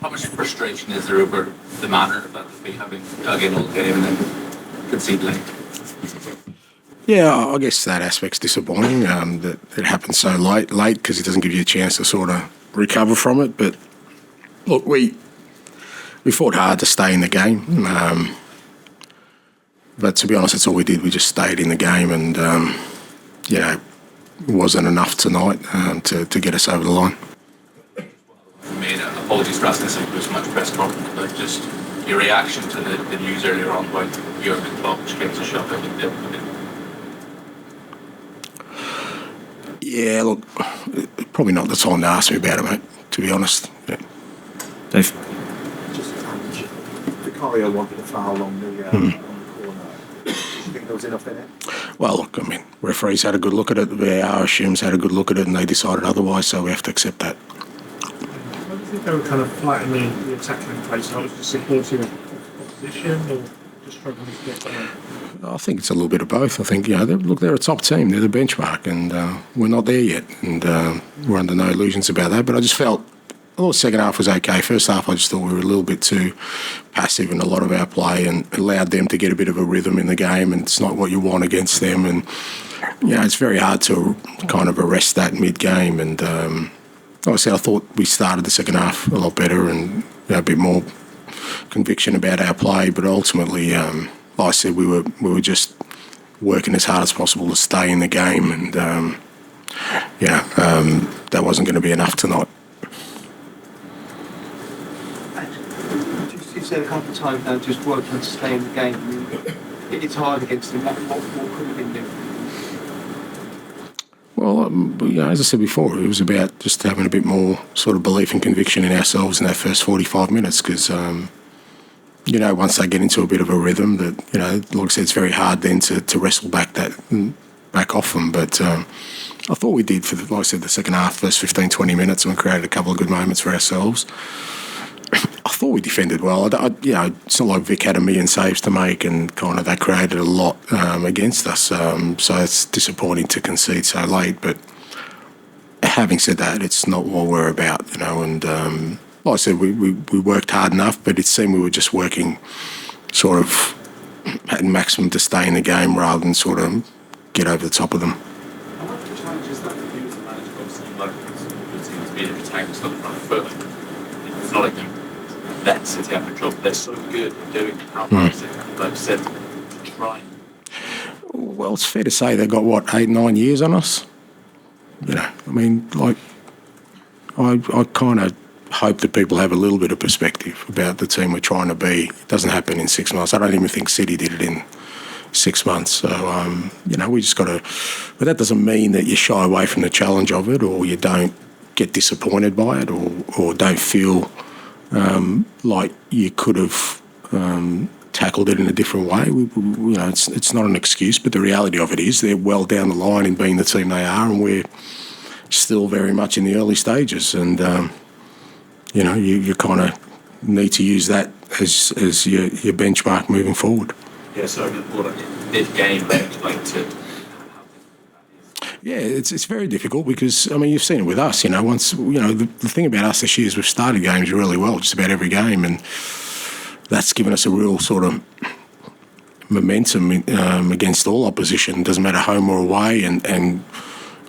How much frustration is there over the manner of that defeat, having dug in all game and then concede late? Yeah, I guess that aspect's disappointing, that it happened so late because it doesn't give you a chance to sort of recover from it. But look, we fought hard to stay in the game. But to be honest, that's all we did. We just stayed in the game, and it wasn't enough tonight to get us over the line. Apologies for asking something so much press conference, but just your reaction to the news earlier on about Jurgen Klopp, which came as a shock, I think. Yeah, look, probably not the time to ask me about it, mate, to be honest. Yeah. Dave? Just Vicario wanted a foul on the corner. Do you think there was enough in it? Well, look, I mean, referees had a good look at it, the VAR assumes had a good look at it, and they decided otherwise, so we have to accept that. I don't think they were kind of flattening the attacking place. I was just supporting opposition or just struggling to get there. I think it's a little bit of both. I think, they're a top team. They're the benchmark, and we're not there yet. And we're under no illusions about that. But I just felt, the second half was okay. First half, I just thought we were a little bit too passive in a lot of our play and allowed them to get a bit of a rhythm in the game, and it's not what you want against them. And, it's very hard to kind of arrest that mid-game. And obviously, I thought we started the second half a lot better and a bit more conviction about our play. But ultimately, like I said, we were just working as hard as possible to stay in the game, and that wasn't going to be enough tonight. You said a couple of times now, just working to stay in the game. I mean, it's hard against them. What could have been different? Well, as I said before, it was about just having a bit more sort of belief and conviction in ourselves in that first 45 minutes because, once they get into a bit of a rhythm that, like I said, it's very hard then to wrestle back off them. But I thought we did for, like I said, the second half, first 15, 20 minutes, and we created a couple of good moments for ourselves. I thought we defended well. It's not like Vic had a million saves to make, and kind of that created a lot against us. So it's disappointing to concede so late. But having said that, it's not what we're about, And like I said, we worked hard enough, but it seemed we were just working sort of at maximum to stay in the game rather than sort of get over the top of them. How much of a challenge is that for you as a manager? Obviously, like it seems to be the protagonist on the front foot. It's not like them. Let City have a job. They're so good at doing it. How much is it, like you said, trying? Well, it's fair to say they've got, 8-9 years on us? I mean, like, I kind of hope that people have a little bit of perspective about the team we're trying to be. It doesn't happen in 6 months. I don't even think City did it in 6 months. So, we just got to... But that doesn't mean that you shy away from the challenge of it, or you don't get disappointed by it, or don't feel like you could have tackled it in a different way. It's not an excuse, but the reality of it is they're well down the line in being the team they are, and we're still very much in the early stages. And you kind of need to use that as your benchmark moving forward. Yeah, so mid-game, like to... Yeah, it's very difficult because, you've seen it with us, once, the thing about us this year is we've started games really well, just about every game, and that's given us a real sort of momentum against all opposition. It doesn't matter home or away, and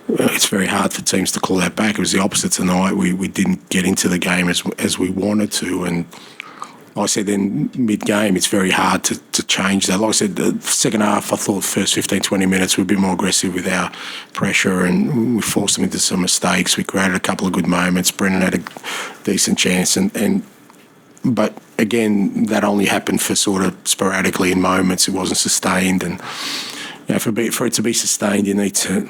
it's very hard for teams to call that back. It was the opposite tonight. We didn't get into the game as we wanted to, and like I said, then mid-game, it's very hard to change that. Like I said, the second half, I thought first 15, 20 minutes, we were a bit more aggressive with our pressure, and we forced them into some mistakes. We created a couple of good moments. Brennan had a decent chance, but again, that only happened for sort of sporadically in moments. It wasn't sustained, and for it to be sustained, you need to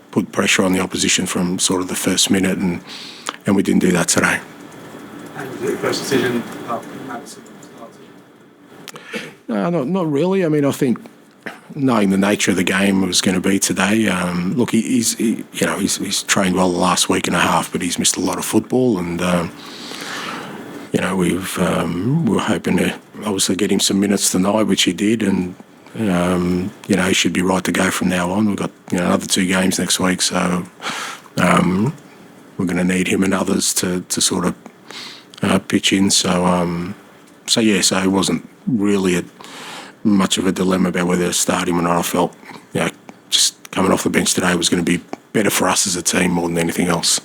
put pressure on the opposition from sort of the first minute, and we didn't do that today. And was it the first decision Maddison started? No, not really. I think knowing the nature of the game was going to be today. Look, he's trained well the last week and a half, but he's missed a lot of football, and we were hoping to obviously get him some minutes tonight, which he did, and he should be right to go from now on. We've got another 2 games next week, so we're going to need him and others to sort of pitch in. So it wasn't really much of a dilemma about whether to start him or not. I felt, just coming off the bench today was going to be better for us as a team more than anything else.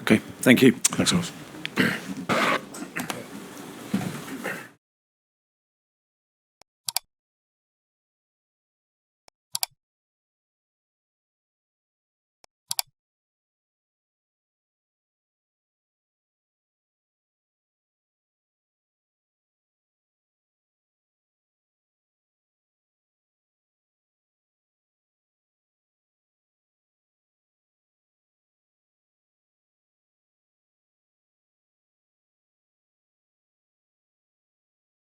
Okay, thank you. Thanks, guys.